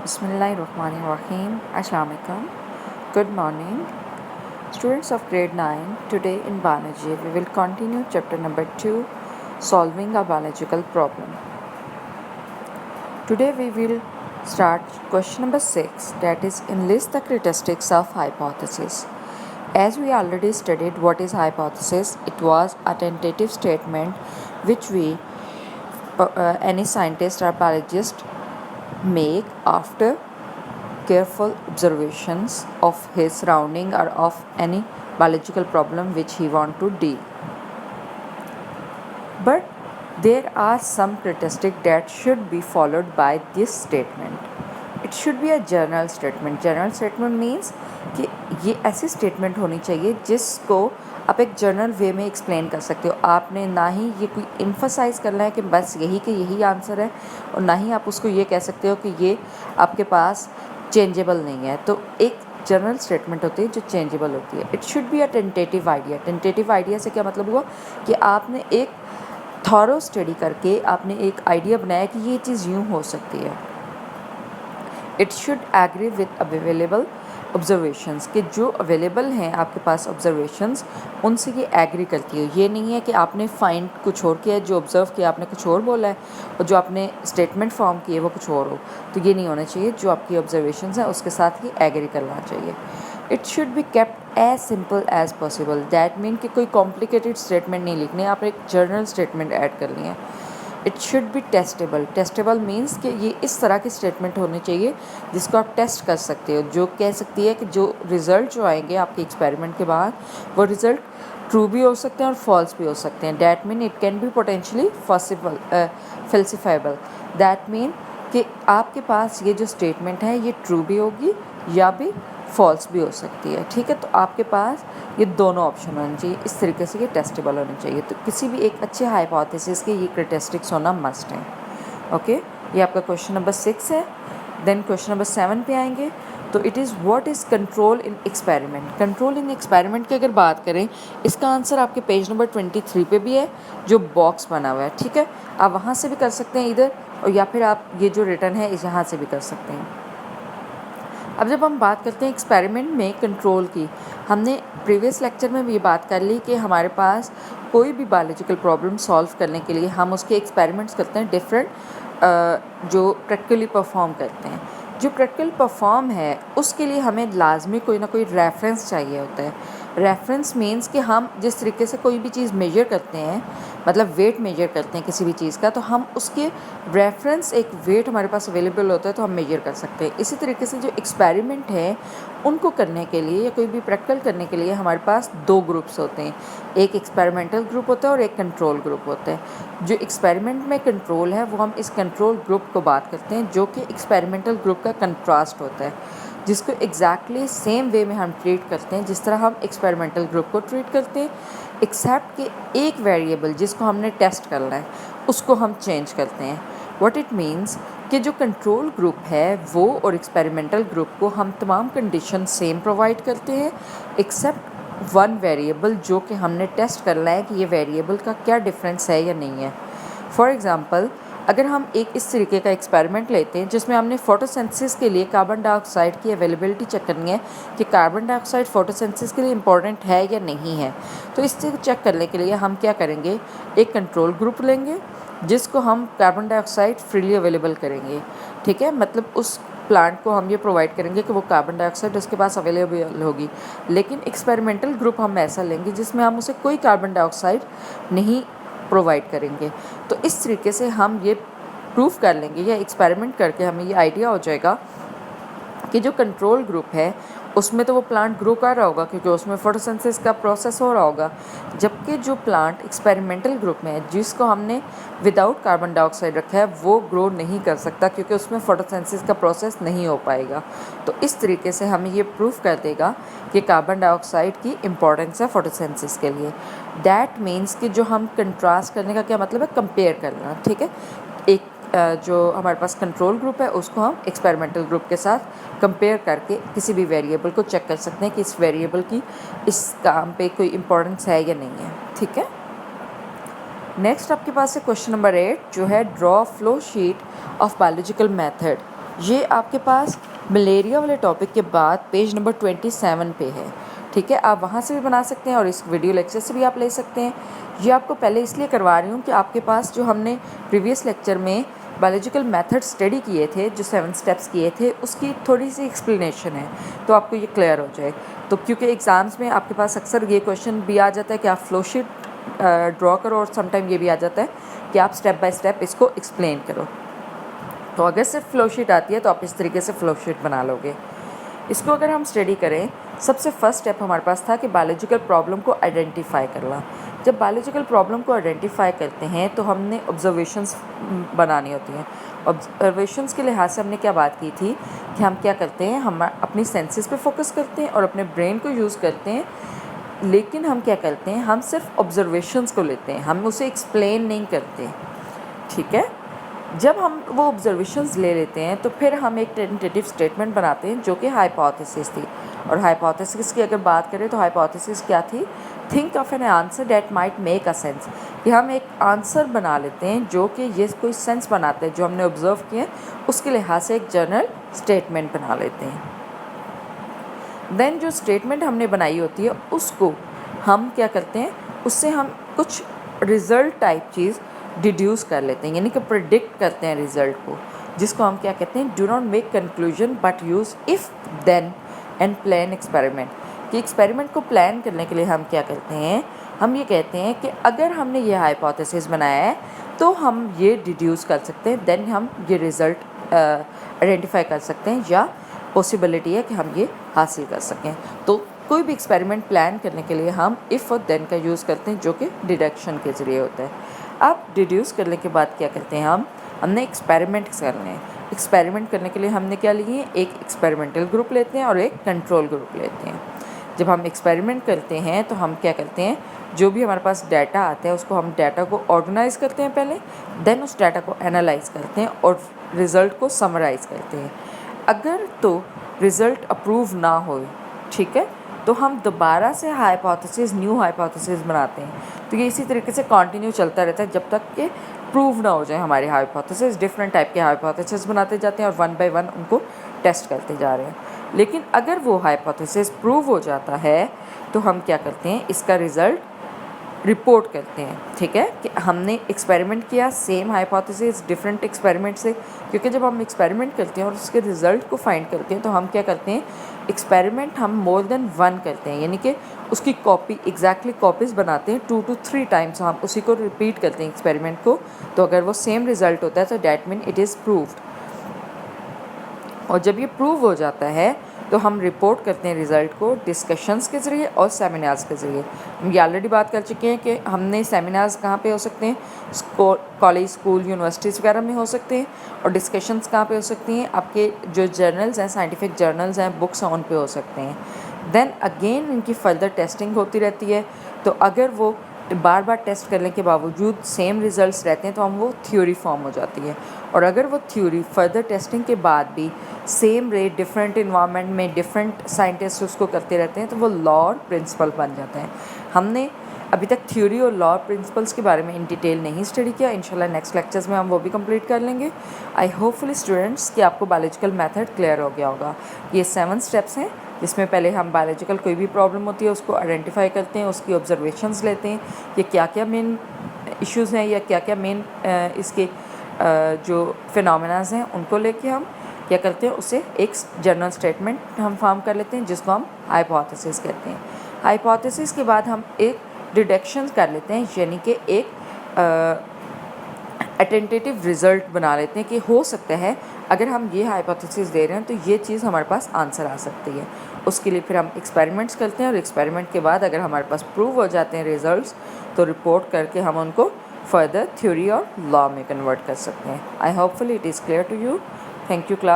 Bismillahirrahmanirrahim. Assalamu alaikum. Good morning. Students of grade 9, today in biology we will continue chapter number 2, solving a biological problem. Today we will start question number 6, that is enlist the characteristics of hypothesis. As we already studied what is hypothesis, it was a tentative statement which any scientist or biologist make after careful observations of his surrounding or of any biological problem which he want to deal. But there are some characteristics that should be followed by this statement. It should be a general statement. General statement means कि ये ऐसी statement होनी चाहिए जिसको आप एक general वे में explain कर सकते हो. आपने ना ही ये कोई इन्फोसाइज करना है कि बस यही आंसर है, और ना ही आप उसको ये कह सकते हो कि ये आपके पास चेंजेबल नहीं है. तो एक जनरल स्टेटमेंट होती है जो चेंजेबल होती है. It should be a tentative idea. Tentative idea से क्या मतलब हुआ कि आपने एक थॉरो स्टडी करके आपने एक आइडिया बनाया कि ये चीज़ यूँ हो सकती है. It should agree with available observations, कि जो अवेलेबल हैं आपके पास ऑब्जर्वेशंस उनसे ये एग्री करती है. ये नहीं है कि आपने फाइंड कुछ और किया है, जो ऑब्ज़र्व किया आपने कुछ और बोला है, और जो आपने स्टेटमेंट फॉर्म की है वो कुछ और हो. तो ये नहीं होना चाहिए. जो आपकी ऑब्जर्वेशंस हैं उसके साथ ही एग्री करना चाहिए. It should be kept as simple as possible. That mean कि कोई कॉम्प्लिकेटेड स्टेटमेंट नहीं लिखनी है, आप एक जर्नल स्टेटमेंट ऐड करनी है. It should B testable. Testable means कि ये इस तरह की स्टेटमेंट होनी चाहिए जिसको आप टेस्ट कर सकते हो, जो कह सकती है कि जो रिज़ल्ट जो आएंगे आपके एक्सपेरिमेंट के बाद वो रिज़ल्ट ट्रू भी हो सकते हैं और फॉल्स भी हो सकते हैं. That mean it can be potentially falsifiable. That mean कि आपके पास ये जो स्टेटमेंट है ये ट्रू भी होगी या भी फॉल्स भी हो सकती है. ठीक है, तो आपके पास ये दोनों ऑप्शन होने चाहिए. इस तरीके से ये टेस्टेबल होने चाहिए. तो किसी भी एक अच्छे हाइपोथेसिस के ये क्राइटेरिस्टिक्स होना मस्ट है. ओके, ये आपका क्वेश्चन नंबर 6 है. देन क्वेश्चन नंबर 7 पे आएंगे. तो it is what is control in experiment. Control in experiment की अगर बात करें, इसका आंसर आपके पेज नंबर 23 पे भी है, जो बॉक्स बना हुआ है. ठीक है, आप वहाँ से भी कर सकते हैं इधर, और या फिर आप ये जो रिटर्न है इस यहाँ से भी कर सकते हैं. अब जब हम बात करते हैं एक्सपेरिमेंट में कंट्रोल की, हमने प्रीवियस लेक्चर में भी ये बात कर ली कि हमारे पास कोई भी बायोलॉजिकल प्रॉब्लम सॉल्व करने के लिए हम उसके एक्सपेरिमेंट्स करते हैं डिफरेंट, जो प्रैक्टिकली परफॉर्म करते हैं. जो प्रैक्टिकल परफॉर्म है उसके लिए हमें लाजमी कोई ना कोई रेफरेंस चाहिए होता है. रेफरेंस मीन्स कि हम जिस तरीके से कोई भी चीज़ मेजर करते हैं, मतलब वेट मेजर करते हैं किसी भी चीज़ का, तो हम उसके रेफरेंस एक वेट हमारे पास अवेलेबल होता है तो हम मेजर कर सकते हैं. इसी तरीके से जो एक्सपेरिमेंट है उनको करने के लिए या कोई भी प्रैक्टिकल करने के लिए हमारे पास दो ग्रुप्स होते हैं. एक एक्सपेरिमेंटल ग्रुप होता है और एक कंट्रोल ग्रुप होता है. जो एक्सपेरिमेंट में कंट्रोल है वो हम इस कंट्रोल ग्रुप को बात करते हैं, जो कि एक्सपेरिमेंटल ग्रुप का कंट्रास्ट होता है, जिसको एग्जैक्टली सेम वे में हम ट्रीट करते हैं जिस तरह हम एक्सपेरिमेंटल ग्रुप को ट्रीट करते हैं, एक्सेप्ट कि एक वेरिएबल जिसको हमने टेस्ट करना है उसको हम चेंज करते हैं. व्हाट इट मीन्स कि जो कंट्रोल ग्रुप है वो और एक्सपेरिमेंटल ग्रुप को हम तमाम कंडीशन सेम प्रोवाइड करते हैं, एक्सेप्ट वन वेरिएबल जो कि हमने टेस्ट करना है कि ये वेरिएबल का क्या डिफरेंस है या नहीं है. फॉर एग्ज़ाम्पल, अगर हम एक इस तरीके का एक्सपेरिमेंट लेते हैं जिसमें हमने फोटोसिंथेसिस के लिए कार्बन डाइऑक्साइड की अवेलेबिलिटी चेक करनी है कि कार्बन डाइऑक्साइड फोटोसिंथेसिस के लिए इंपॉर्टेंट है या नहीं है. तो इससे चेक करने के लिए हम क्या करेंगे, एक कंट्रोल ग्रुप लेंगे जिसको हम कार्बन डाइऑक्साइड फ्रीली अवेलेबल करेंगे. ठीक है, मतलब उस प्लांट को हम ये प्रोवाइड करेंगे कि वो कार्बन डाइऑक्साइड उसके पास अवेलेबल होगी. लेकिन एक्सपेरिमेंटल ग्रुप हम ऐसा लेंगे जिसमें हम उसे कोई कार्बन डाइऑक्साइड नहीं प्रोवाइड करेंगे. तो इस तरीके से हम ये प्रूफ कर लेंगे या एक्सपेरिमेंट करके हमें ये आइडिया हो जाएगा कि जो कंट्रोल ग्रुप है उसमें तो वो प्लांट ग्रो कर रहा होगा क्योंकि उसमें फोटोसिंथेसिस का प्रोसेस हो रहा होगा, जबकि जो प्लांट एक्सपेरिमेंटल ग्रुप में है जिसको हमने विदाउट कार्बन डाइऑक्साइड रखा है वो ग्रो नहीं कर सकता क्योंकि उसमें फोटोसिंथेसिस का प्रोसेस नहीं हो पाएगा. तो इस तरीके से हमें ये प्रूफ कर देगा कि कार्बन डाइऑक्साइड की इंपॉर्टेंस है फोटोसिंथेसिस के लिए. दैट मीन्स कि जो हम कंट्रास्ट करने का क्या मतलब है, कंपेयर करना. ठीक है, एक जो हमारे पास कंट्रोल ग्रुप है उसको हम एक्सपेरिमेंटल ग्रुप के साथ कंपेयर करके किसी भी वेरिएबल को चेक कर सकते हैं कि इस वेरिएबल की इस काम पे कोई इंपॉर्टेंस है या नहीं है. ठीक है, नेक्स्ट आपके पास है क्वेश्चन नंबर 8, जो है draw flow sheet of biological method. ये आपके पास मलेरिया वाले टॉपिक के बाद पेज नंबर 27 पे है, ठीक है। आप वहाँ से भी बना सकते हैं और इस वीडियो लेक्चर से भी आप ले सकते हैं। ये आपको पहले इसलिए करवा रही हूँ कि आपके पास जो हमने प्रीवियस लेक्चर में बायोलॉजिकल मेथड स्टडी किए थे, जो 7 स्टेप्स किए थे, उसकी थोड़ी सी एक्सप्लेनेशन है, तो आपको ये क्लियर हो जाए। तो क्योंकि एग्ज़ाम्स में आपके पास अक्सर ये क्वेश्चन भी आ जाता है कि आप फ्लोशीट ड्रॉ करो, और समटाइम ये भी आ जाता है कि आप स्टेप बाय स्टेप इसको एक्सप्लेन करो। तो अगर सिर्फ फ्लोशीट आती है तो आप इस तरीके से फ्लोशीट बना लोगे। इसको अगर हम स्टडी करें, सबसे फर्स्ट स्टेप हमारे पास था कि बायोलॉजिकल प्रॉब्लम को आइडेंटिफाई करना। जब बायोलॉजिकल प्रॉब्लम को आइडेंटिफाई करते हैं तो हमने ऑब्जर्वेशंस बनानी होती हैं। ऑब्जर्वेशंस के लिहाज से हमने क्या बात की थी कि हम क्या करते हैं, हम अपनी सेंसेस पे फोकस करते हैं और अपने ब्रेन को यूज़ करते हैं, लेकिन हम क्या करते हैं, हम सिर्फ ऑब्जर्वेशंस को लेते हैं, हम उसे एक्सप्लेन नहीं करते, ठीक है। जब हम वो ऑब्जर्वेशंस ले लेते हैं तो फिर हम एक टेंटेटिव स्टेटमेंट बनाते हैं जो कि हाइपोथेसिस थी। और हाइपोथेसिस की अगर बात करें तो हाइपोथेसिस क्या थी, think of an answer that might make a sense, कि हम एक आंसर बना लेते हैं जो कि ये कोई सेंस बनाते हैं, जो हमने ऑब्जर्व किए उसके लिहाज से एक जनरल स्टेटमेंट बना लेते हैं। देन जो स्टेटमेंट हमने बनाई होती है उसको हम क्या करते हैं, उससे हम कुछ रिज़ल्ट टाइप चीज़ डिड्यूस कर लेते हैं, यानी कि प्रिडिक्ट करते हैं रिज़ल्ट को, जिसको हम क्या कहते हैं, do not make conclusion but use if then and plan experiment. कि एक्सपेरिमेंट को प्लान करने के लिए हम क्या करते हैं, हम ये कहते हैं कि अगर हमने ये हाइपोथेसिस बनाया है तो हम ये डिड्यूस कर सकते हैं, देन हम ये रिज़ल्ट आइडेंटिफाई कर सकते हैं, या पॉसिबिलिटी है कि हम ये हासिल कर सकें। तो कोई भी एक्सपेरिमेंट प्लान करने के लिए हम इफ़ और देन का यूज़ करते हैं, जो कि डिडक्शन के ज़रिए होता है। अब डिड्यूस करने के बाद क्या करते हैं, हमने एक्सपेरिमेंट करने हैं। एक्सपेरिमेंट करने के लिए हमने क्या लिए, एक एक्सपेरिमेंटल ग्रुप लेते हैं और एक कंट्रोल ग्रुप लेते हैं। जब हम एक्सपेरिमेंट करते हैं तो हम क्या करते हैं, जो भी हमारे पास डाटा आता है उसको हम डाटा को ऑर्गेनाइज़ करते हैं पहले, देन उस डाटा को एनालाइज करते हैं और रिज़ल्ट को समराइज़ करते हैं। अगर तो रिज़ल्ट अप्रूव ना हो, ठीक है, तो हम दोबारा से हाइपोथेसिस, न्यू हाइपोथेसिस बनाते हैं। तो ये इसी तरीके से कंटिन्यू चलता रहता है जब तक कि प्रूव ना हो जाए हमारी हाइपोथेसिस। डिफरेंट टाइप के हाइपोथेसिस बनाते जाते हैं और वन बाय वन उनको टेस्ट करते जा रहे हैं। लेकिन अगर वो हाइपोथेसिस प्रूव हो जाता है तो हम क्या करते हैं, इसका रिज़ल्ट रिपोर्ट करते हैं, ठीक है, कि हमने एक्सपेरिमेंट किया सेम हाइपोथेसिस डिफरेंट एक्सपेरिमेंट से। क्योंकि जब हम एक्सपेरिमेंट करते हैं और उसके रिज़ल्ट को फाइंड करते हैं तो हम क्या करते हैं, एक्सपेरिमेंट हम मोर देन वन करते हैं, यानी कि उसकी कॉपी, एग्जैक्टली कॉपीज़ बनाते हैं 2 to 3 टाइम्स, हम उसी को रिपीट करते हैं एक्सपेरिमेंट को। तो अगर वो सेम रिज़ल्ट होता है तो that mean it is proved. और जब ये प्रूव हो जाता है तो हम रिपोर्ट करते हैं रिज़ल्ट को डिस्कशंस के ज़रिए और सेमिनार्स के ज़रिए। हम ये ऑलरेडी बात कर चुके हैं कि हमने सेमिनार्स कहाँ पे हो सकते हैं, कॉलेज, स्कूल, यूनिवर्सिटीज़ वगैरह में हो सकते हैं, और डिस्कशंस कहाँ पे हो सकती हैं, आपके जो जर्नल्स हैं, साइंटिफिक जर्नल्स हैं, बुक्स हैं, उन पे हो सकते हैं। देन अगेन इनकी फर्दर टेस्टिंग होती रहती है। तो अगर वो बार बार टेस्ट करने के बावजूद सेम रिज़ल्ट्स रहते हैं तो हम वो थ्योरी फॉर्म हो जाती है। और अगर वो थ्योरी फर्दर टेस्टिंग के बाद भी सेम रेट डिफरेंट इन्वायरमेंट में डिफरेंट साइंटिस्ट उसको करते रहते हैं तो वो लॉ और प्रिंसिपल बन जाते हैं। हमने अभी तक थ्योरी और लॉ प्रिंसिपल्स के बारे में इन डिटेल नहीं स्टडी किया, इंशाल्लाह नेक्स्ट लेक्चर्स में हम वो भी कंप्लीट कर लेंगे। आई होपफुली स्टूडेंट्स कि आपको बायोलॉजिकल मेथड क्लियर हो गया होगा। ये 7 स्टेप्स हैं जिसमें पहले हम बायोलॉजिकल कोई भी प्रॉब्लम होती है उसको आइडेंटिफाई करते हैं, उसकी ऑब्जर्वेशंस लेते हैं कि क्या क्या मेन इश्यूज़ हैं या क्या क्या मेन इसके जो फिनोमेनाज हैं उनको लेके हम क्या करते हैं, उसे एक जनरल स्टेटमेंट हम फॉर्म कर लेते हैं जिसको हम हाइपोथेसिस कहते हैं। हाइपोथेसिस के बाद हम एक डिडक्शन कर लेते हैं, यानी कि एक अटेंटेटिव रिज़ल्ट बना लेते हैं कि हो सकता है अगर हम ये हाइपोथेसिस दे रहे हैं तो ये चीज़ हमारे पास आंसर आ सकती है। उसके लिए फिर हम एक्सपेरिमेंट्स करते हैं और एक्सपेरिमेंट के बाद अगर हमारे पास प्रूव हो जाते हैं रिजल्ट्स तो रिपोर्ट करके हम उनको फर्दर थ्योरी और लॉ में कन्वर्ट कर सकते हैं। I hopefully it is clear to you. Thank you class.